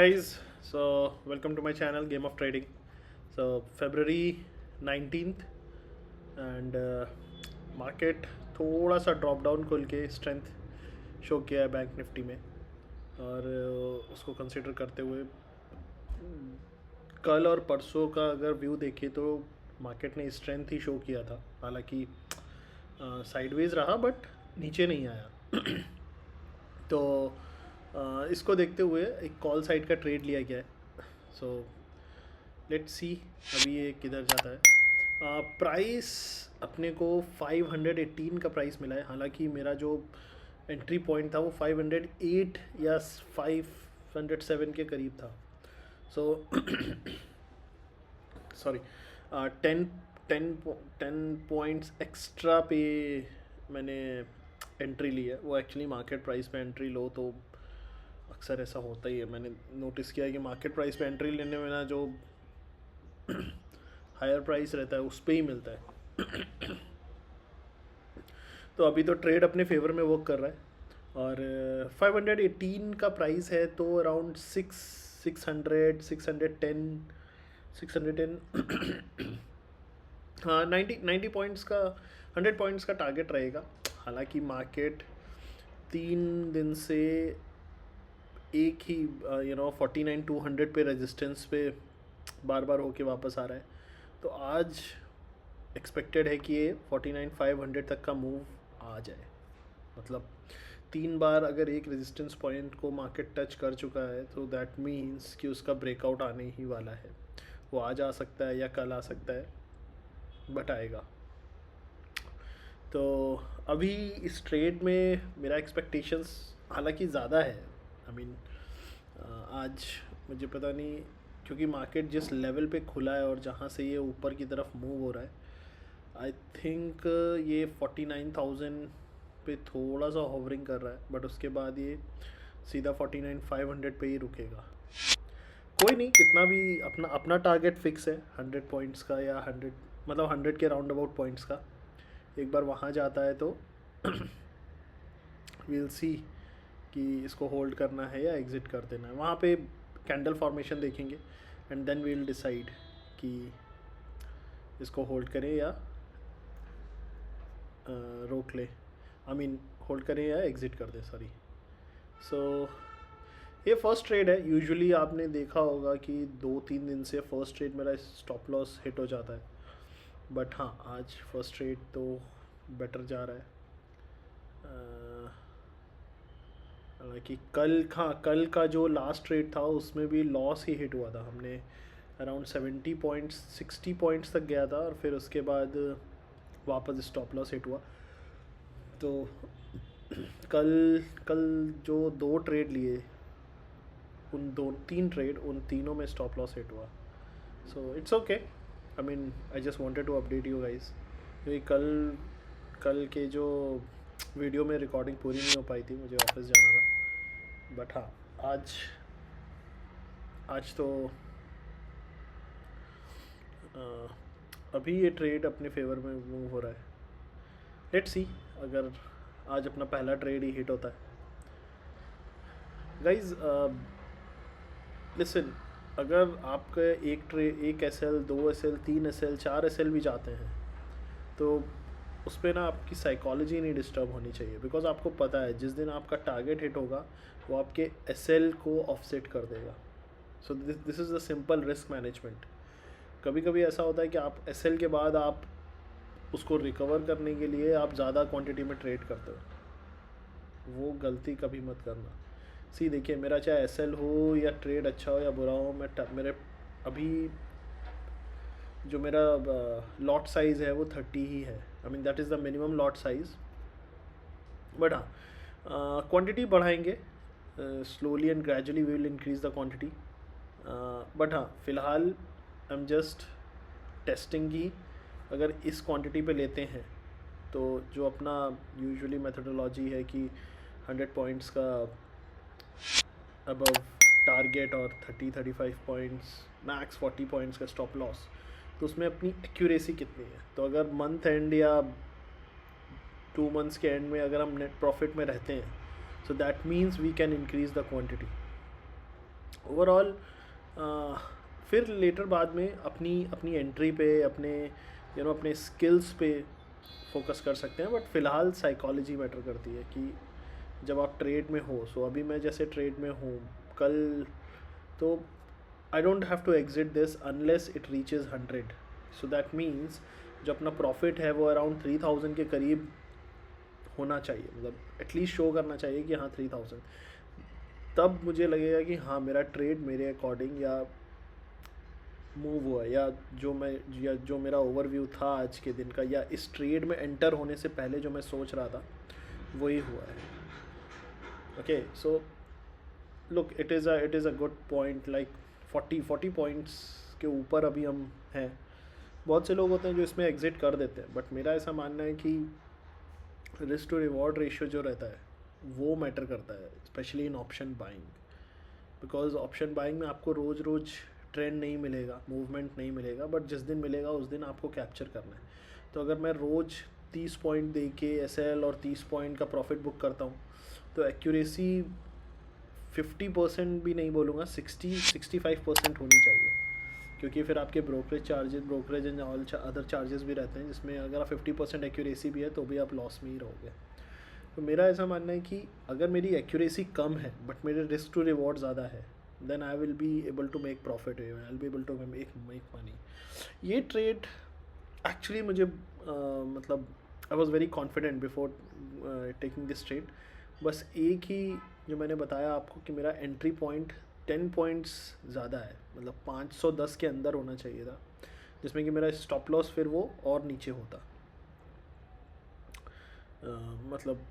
guys, so welcome to my channel Game of Trading. So February 19th and market थोड़ा सा drop down खुल के strength show किया है बैंक निफ्टी में और उसको कंसिडर करते हुए कल और परसों का अगर व्यू देखें तो मार्केट ने स्ट्रेंथ ही शो किया था। हालांकि साइडवेज रहा बट नीचे नहीं आया। तो इसको देखते हुए एक कॉल साइड का ट्रेड लिया गया है। सो लेट्स सी अभी ये किधर जाता है। प्राइस अपने को 518 का प्राइस मिला है। हालांकि मेरा जो एंट्री पॉइंट था वो 508 या 507 के करीब था। सो सॉरी, 10 पॉइंट्स एक्स्ट्रा पे मैंने एंट्री ली है। वो एक्चुअली मार्केट प्राइस पे एंट्री लो तो अक्सर ऐसा होता ही है। मैंने नोटिस किया है कि मार्केट प्राइस पे एंट्री लेने में ना जो हायर प्राइस रहता है उस पर ही मिलता है। तो अभी तो ट्रेड अपने फेवर में वर्क कर रहा है और 518 का प्राइस है तो अराउंड 610 हाँ 90 पॉइंट्स का 100 पॉइंट्स का टारगेट रहेगा। हालांकि मार्केट 3 दिन से एक ही 49,200 पे रेजिस्टेंस पे बार बार होके वापस आ रहा है। तो आज एक्सपेक्टेड है कि ये 49,500 तक का मूव आ जाए। मतलब 3 बार अगर एक रेजिस्टेंस पॉइंट को मार्केट टच कर चुका है तो दैट मीन्स कि उसका ब्रेकआउट आने ही वाला है। वो आज आ सकता है या कल आ सकता है बट आएगा। तो अभी इस ट्रेड में मेरा एक्सपेक्टेशंस हालांकि ज़्यादा है। आई मीन आज मुझे पता नहीं, क्योंकि मार्केट जिस लेवल पे खुला है और जहाँ से ये ऊपर की तरफ मूव हो रहा है, आई थिंक ये 49,000 पे थोड़ा सा होवरिंग कर रहा है बट उसके बाद ये सीधा 49,500 पे ही रुकेगा। कोई नहीं, कितना भी अपना अपना टारगेट फिक्स है 100 पॉइंट्स का या 100 मतलब 100 के राउंड अबाउट पॉइंट्स का। एक बार वहाँ जाता है तो वील सी कि इसको होल्ड करना है या एग्ज़िट कर देना है। वहाँ पे कैंडल फॉर्मेशन देखेंगे एंड देन वील डिसाइड कि इसको होल्ड करें या रोक ले। आई मीन होल्ड करें या एग्ज़िट कर दें, सॉरी। सो ये फर्स्ट ट्रेड है। यूजुअली आपने देखा होगा कि 2-3 दिन से फर्स्ट ट्रेड मेरा स्टॉप लॉस हिट हो जाता है बट हाँ आज फर्स्ट ट्रेड तो बेटर जा रहा है। हालांकि कल का जो लास्ट ट्रेड था उसमें भी लॉस ही हिट हुआ था। हमने अराउंड 70 पॉइंट्स 60 पॉइंट्स तक गया था और फिर उसके बाद वापस स्टॉप लॉस हिट हुआ। तो कल जो 2 ट्रेड लिए उन 3 ट्रेड उन तीनों में स्टॉप लॉस हिट हुआ। So it's okay. I mean I just wanted to update you guys, क्योंकि कल के जो वीडियो में रिकॉर्डिंग पूरी नहीं हो पाई थी, मुझे ऑफिस जाना था। बट हाँ आज तो अभी ये ट्रेड अपने फेवर में मूव हो रहा है। लेट्स सी अगर आज अपना पहला ट्रेड ही हिट होता है। गाइज लिसन, अगर आपका एक SL 2 SL 3 SL 4 SL भी जाते हैं तो उस पर ना आपकी साइकोलॉजी नहीं डिस्टर्ब होनी चाहिए। बिकॉज आपको पता है जिस दिन आपका टारगेट हिट होगा वो आपके SL को ऑफसेट कर देगा। So this is the simple risk management. कभी कभी ऐसा होता है कि आप SL के बाद आप उसको रिकवर करने के लिए आप ज़्यादा क्वांटिटी में ट्रेड करते हो। वो गलती कभी मत करना। सी देखिए, मेरा चाहे SL हो या ट्रेड अच्छा हो या बुरा हो, मेरे अभी जो मेरा लॉट साइज़ है वो 30 ही है। I mean that is the minimum lot size. But हाँ क्वांटिटी बढ़ाएंगे slowly and gradually we will increase the quantity. But हाँ फ़िलहाल आई एम जस्ट टेस्टिंग की अगर इस क्वांटिटी पे लेते हैं तो जो अपना यूजुअली मेथडोलॉजी है कि 100 पॉइंट्स का अबव टारगेट और 30-35 पॉइंट्स मैक्स 40 पॉइंट्स का स्टॉप लॉस, तो उसमें अपनी एक्यूरेसी कितनी है। तो अगर मंथ एंड या 2 मंथ्स के एंड में अगर हम नेट प्रॉफिट में रहते हैं so that means we can increase the quantity. Overall फिर लेटर बाद में अपनी अपनी एंट्री पे, अपने अपने स्किल्स पे फोकस कर सकते हैं, बट फ़िलहाल साइकोलॉजी मैटर करती है कि जब आप ट्रेड में हो। सो अभी मैं जैसे ट्रेड में हूँ, कल तो I don't have to exit this unless it reaches 100। So that means जो अपना प्रॉफिट है वो अराउंड 3000 के करीब होना चाहिए, मतलब एटलीस्ट शो करना चाहिए कि हाँ 3000। तब मुझे लगेगा कि हाँ मेरा ट्रेड मेरे अकॉर्डिंग या मूव हुआ, या जो मेरा ओवरव्यू था आज के दिन का, या इस ट्रेड में एंटर होने से पहले जो मैं सोच रहा था वही हुआ है। Okay, so look, it is a good point, like 40 points के ऊपर अभी हम हैं। बहुत से लोग होते हैं जो इसमें एग्जिट कर देते हैं, बट मेरा ऐसा मानना है कि रिस्क टू रिवॉर्ड रेशियो जो रहता है वो मैटर करता है, specially in option buying. Because option buying में आपको रोज़ रोज़ ट्रेंड नहीं मिलेगा, मूवमेंट नहीं मिलेगा, बट जिस दिन मिलेगा उस दिन आपको कैप्चर करना है। तो अगर मैं रोज़ 30 पॉइंट दे के एसएल और 30 पॉइंट का प्रॉफिट बुक करता हूँ, तो एक्यूरेसी 50% भी नहीं बोलूँगा, 65% होनी चाहिए। क्योंकि फिर आपके brokerage and all other charges भी रहते हैं, जिसमें अगर आप 50% एक्यूरेसी भी है तो भी आप लॉस में ही रहोगे। तो मेरा ऐसा मानना है कि अगर मेरी एक्यूरेसी कम है बट मेरे रिस्क टू रिवॉर्ड ज़्यादा है, then I will be able to make profit, I will be able to make money. ये ट्रेड एक्चुअली मुझे मतलब I was very confident before taking this trade. बस एक ही जो मैंने बताया आपको कि मेरा एंट्री पॉइंट 10 पॉइंट्स ज़्यादा है, मतलब 510 के अंदर होना चाहिए था, जिसमें कि मेरा स्टॉप लॉस फिर वो और नीचे होता। मतलब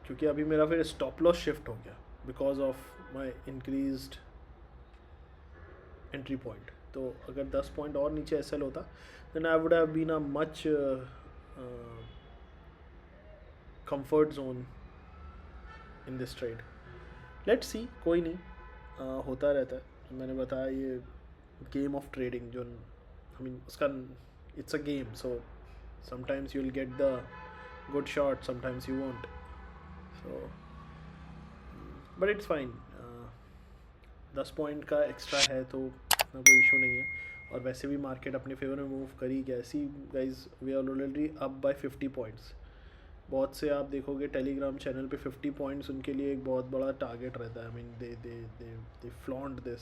क्योंकि अभी मेरा फिर स्टॉप लॉस शिफ्ट हो गया because of my increased entry point. तो अगर 10 पॉइंट और नीचे एसएल होता, then I would have been a much comfort zone in this trade. Let's see, कोई नहीं, होता रहता है। मैंने बताया ये गेम ऑफ ट्रेडिंग, जो आई मीन उसका it's a game, so sometimes you will get the good shot, sometimes you want. So but it's fine, 10 point का एक्स्ट्रा है तो इतना कोई इशू नहीं है। और वैसे भी मार्केट अपने फेवर में मूव कर ही गया। See guys, we are already up by 50 points. बहुत से आप देखोगे टेलीग्राम चैनल पे 50 पॉइंट्स उनके लिए एक बहुत बड़ा टारगेट रहता है। I mean they flaunt this.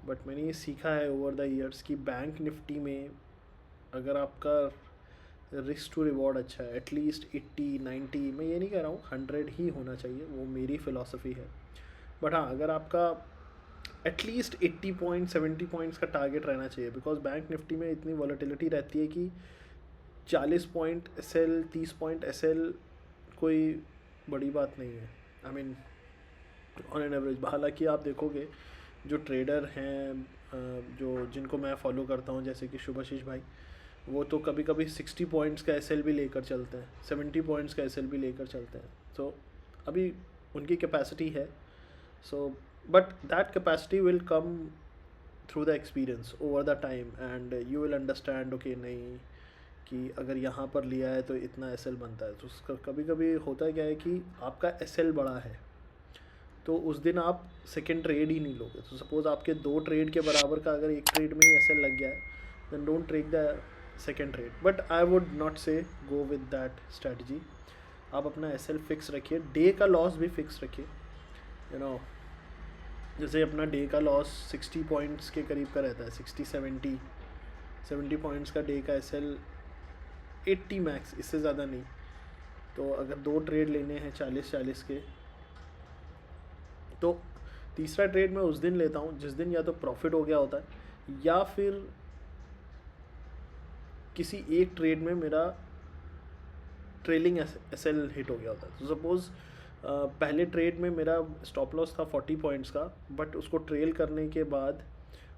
But मैंने ये सीखा है ओवर द ईयर्स कि बैंक निफ्टी में अगर आपका रिस्क टू रिवॉर्ड अच्छा है, एटलीस्ट 80-90, मैं ये नहीं कह रहा हूँ 100 ही होना चाहिए, वो मेरी फ़िलासफ़ी है। बट हाँ, अगर आपका एटलीस्ट 80 पॉइंट 70 पॉइंट्स का टारगेट रहना चाहिए, बिकॉज बैंक निफ्टी में इतनी वॉलेटिलिटी रहती है कि 40 पॉइंट एसएल 30 पॉइंट एसएल कोई बड़ी बात नहीं है। I mean on an average. हालांकि आप देखोगे जो ट्रेडर हैं, जो जिनको मैं फॉलो करता हूँ, जैसे कि शुभाशीष भाई, वो तो कभी कभी 60 पॉइंट्स का एसएल भी लेकर चलते हैं, 70 पॉइंट्स का एसएल भी लेकर चलते हैं। तो अभी उनकी कैपेसिटी है। So but that capacity will come through the experience over the time, and you will understand okay नहीं कि अगर यहाँ पर लिया है तो इतना एसएल बनता है। तो उसका कभी कभी होता है क्या है कि आपका एसएल बड़ा है तो उस दिन आप सेकेंड ट्रेड ही नहीं लोगे। तो सपोज़ आपके 2 ट्रेड के बराबर का अगर एक ट्रेड में ही एसएल लग गया है, then don't take the second trade. But I would not say go with that strategy. आप अपना एसएल फिक्स रखिए, डे का लॉस भी फिक्स रखिए। यू नो, जैसे अपना डे का लॉस 60 पॉइंट्स के करीब का रहता है, 60-70 पॉइंट्स का डे का एसएल, 80 मैक्स, इससे ज़्यादा नहीं। तो अगर 2 ट्रेड लेने हैं 40-40 के, तो तीसरा ट्रेड मैं उस दिन लेता हूँ जिस दिन या तो प्रॉफिट हो गया होता है या फिर किसी एक ट्रेड में मेरा ट्रेलिंग एसएल हिट हो गया होता है। तो सपोज़ पहले ट्रेड में मेरा स्टॉप लॉस था 40 पॉइंट्स का, बट उसको ट्रेल करने के बाद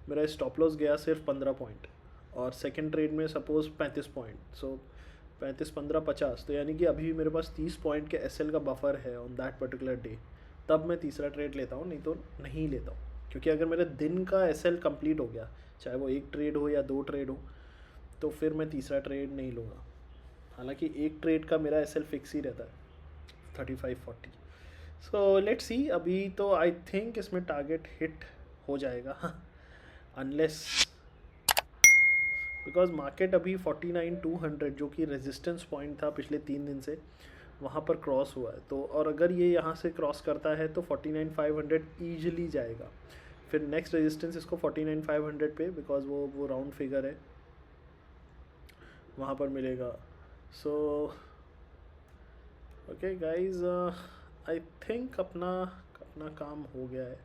मेरा स्टॉप लॉस गया सिर्फ 15 पॉइंट, और सेकंड ट्रेड में सपोज़ 35 पॉइंट। सो 35-15-50, तो यानी कि अभी भी मेरे पास 30 पॉइंट के एसएल का बफर है ऑन दैट पर्टिकुलर डे। तब मैं तीसरा ट्रेड लेता हूँ, नहीं तो नहीं लेता हूँ। क्योंकि अगर मेरे दिन का एसएल कंप्लीट हो गया, चाहे वो एक ट्रेड हो या 2 ट्रेड हो, तो फिर मैं तीसरा ट्रेड नहीं लूँगा। हालांकि एक ट्रेड का मेरा एसएल फिक्स ही रहता है 35-40। सो लेट्स सी, अभी तो आई थिंक इसमें टारगेट हिट हो जाएगा अनलेस, बिकॉज मार्केट अभी 49,200 जो कि रेजिस्टेंस पॉइंट था पिछले 3 दिन से, वहाँ पर क्रॉस हुआ है। तो और अगर ये यहाँ से क्रॉस करता है तो 49,500 ईजिली जाएगा। फिर नेक्स्ट रेजिस्टेंस इसको 49,500 पे, बिकॉज वो राउंड फिगर है, वहाँ पर मिलेगा। So okay guys, I think अपना अपना काम हो गया है,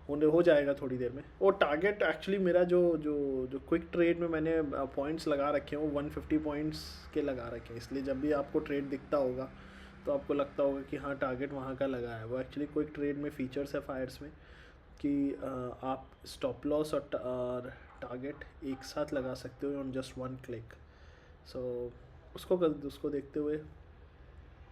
होने हो जाएगा थोड़ी देर में। वो टारगेट एक्चुअली मेरा जो जो जो क्विक ट्रेड में मैंने पॉइंट्स लगा रखे हैं वो 150 पॉइंट्स के लगा रखे हैं, इसलिए जब भी आपको ट्रेड दिखता होगा तो आपको लगता होगा कि हाँ टारगेट वहाँ का लगा है। वो एक्चुअली क्विक ट्रेड में फीचर्स है फायर्स में कि आप स्टॉप लॉस और टारगेट एक साथ लगा सकते हो ऑन जस्ट वन क्लिक। सो उसको देखते हुए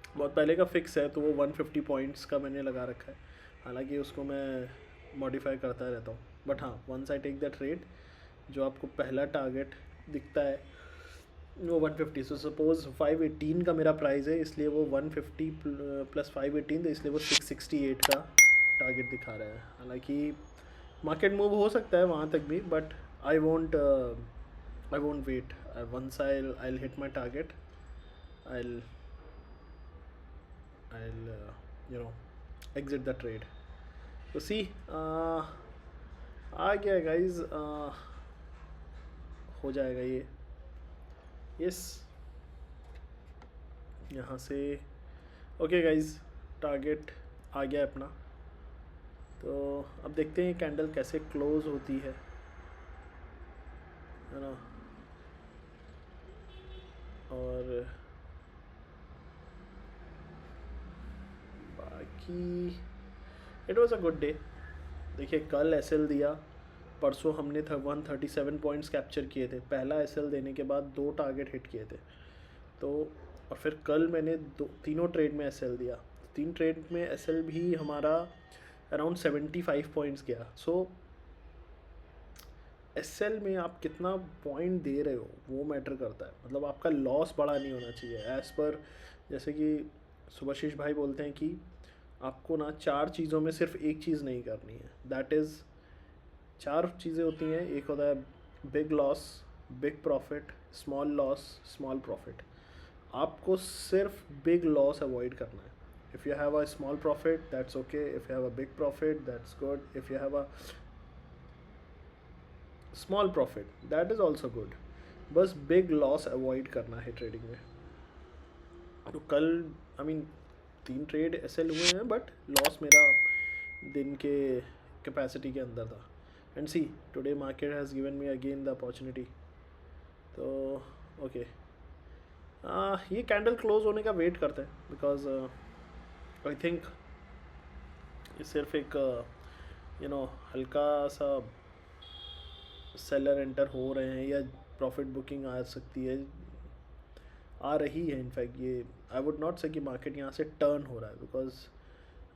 बहुत पहले का फिक्स है, तो वो 150 पॉइंट्स का मैंने लगा रखा है। हालांकि उसको मैं मॉडिफाई करता रहता हूँ, बट हाँ once I take the trade, जो आपको पहला टारगेट दिखता है वो 150। सो सपोज 518 का मेरा प्राइस है, इसलिए वो 150 प्लस 518, तो इसलिए वो 668 का टारगेट दिखा रहा है। हालांकि मार्केट मूव हो सकता है वहाँ तक भी, but I won't wait. Once I hit my target, I I'll you know exit the trade. तो सी आ गया गाइज, हो जाएगा ये। यस, यहाँ से ओके गाइज, टारगेट आ गया अपना। तो अब देखते हैं कैंडल कैसे क्लोज होती है ना। और बाकी it was a good day. देखिए कल एसएल दिया, परसों हमने 137 पॉइंट्स कैप्चर किए थे, पहला एसएल देने के बाद 2 टारगेट हिट किए थे। तो और फिर कल मैंने तीनों ट्रेड में एसएल दिया, 3 ट्रेड में एसएल भी हमारा अराउंड 75 पॉइंट्स गया। सो एसएल में आप कितना पॉइंट दे रहे हो वो मैटर करता है, मतलब आपका लॉस बड़ा नहीं होना चाहिए। एज़ पर जैसे कि सुभाशीष भाई बोलते हैं कि आपको ना 4 चीज़ों में सिर्फ एक चीज़ नहीं करनी है, दैट इज़ 4 चीज़ें होती हैं। एक होता है big loss, big profit, small loss, small profit. आपको सिर्फ बिग लॉस अवॉइड करना है। If you have a small profit that's okay, if you have a big profit that's good, if you have a small profit that is also good. बस big loss avoid करना है trading में। तो कल I mean 3 trade SL हुए हैं, but loss मेरा दिन के कैपेसिटी के अंदर था। And see today market has given me again the opportunity. तो ओके, ये कैंडल क्लोज होने का वेट करते हैं, बिकॉज आई थिंक ये सिर्फ एक हल्का सा सेलर एंटर हो रहे हैं या प्रॉफिट बुकिंग आ सकती है, आ रही है। इनफैक्ट ये आई वुड नॉट से कि मार्केट यहाँ से टर्न हो रहा है, बिकॉज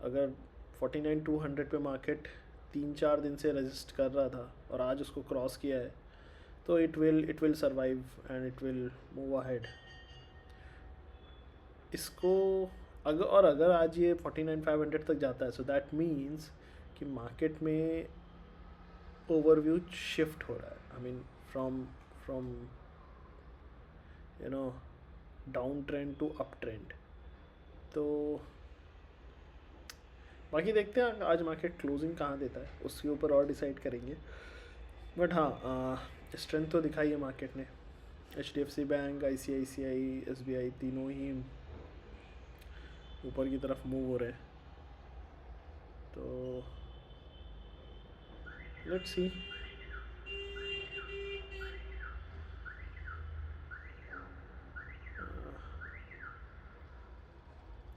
अगर 49,200 पे मार्केट 3-4 दिन से रेजिस्ट कर रहा था और आज उसको क्रॉस किया है, तो it will survive and it will move ahead. इसको अगर आज ये 49,500 तक जाता है, सो दैट मीन्स कि मार्केट में ओवरव्यू शिफ्ट हो रहा है। I mean from you know down trend to up trend. तो बाकी देखते हैं आज मार्केट क्लोजिंग कहाँ देता है, उसके ऊपर और डिसाइड करेंगे। बट हाँ स्ट्रेंथ तो दिखाई है मार्केट ने। HDFC बैंक, ICICI, SBI तीनों ही ऊपर की तरफ मूव हो रहे हैं। तो लेट्स सी।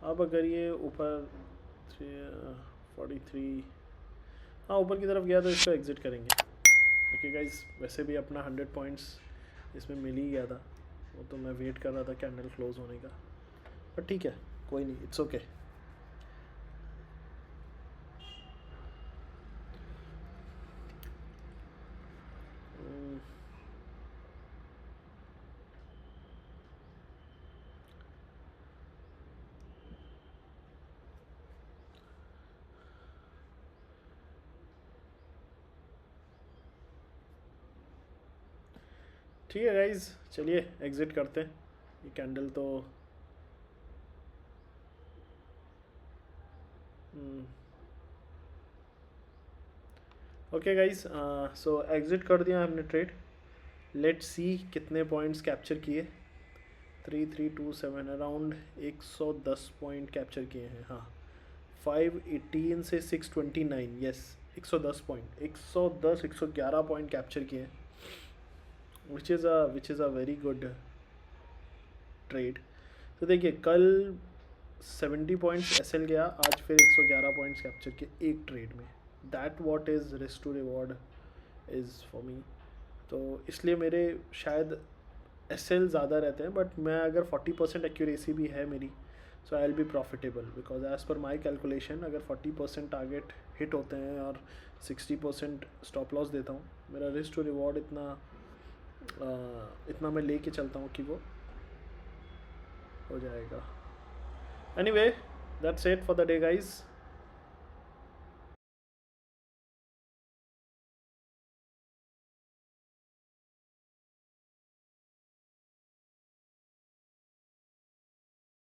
अब अगर ये ऊपर 43 हाँ ऊपर की तरफ गया तो इसको एग्ज़िट करेंगे। ओके गाइस, वैसे भी अपना 100 पॉइंट्स इसमें मिल ही गया था, वो तो मैं वेट कर रहा था कैंडल क्लोज होने का। बट ठीक है, कोई नहीं, इट्स ओके। ठीक है गाइज, चलिए एग्ज़िट करते हैं। ये कैंडल तो ओके गाइज, सो एग्ज़िट कर दिया हमने ट्रेड। लेट्स सी कितने पॉइंट्स कैप्चर किए। 3327 अराउंड 110 पॉइंट कैप्चर किए हैं। हाँ, 518 से 629, यस 110 पॉइंट, 110 111 पॉइंट कैप्चर किए हैं, which is a very good trade. तो देखिए कल 70 पॉइंट्स एसएल गया, आज फिर 111 पॉइंट्स कैप्चर किए एक ट्रेड में। That what is risk to reward is for me. तो इसलिए मेरे शायद एसएल ज़्यादा रहते हैं, बट मैं अगर 40% एक्यूरेसी भी है मेरी, so I will be profitable, because as per my calculation अगर 40% टारगेट हिट होते हैं और 60% स्टॉप लॉस देता हूँ, मेरा रिस्क टू रिवॉर्ड इतना मैं लेके चलता हूँ कि वो हो जाएगा। Anyway, that's it for the day guys.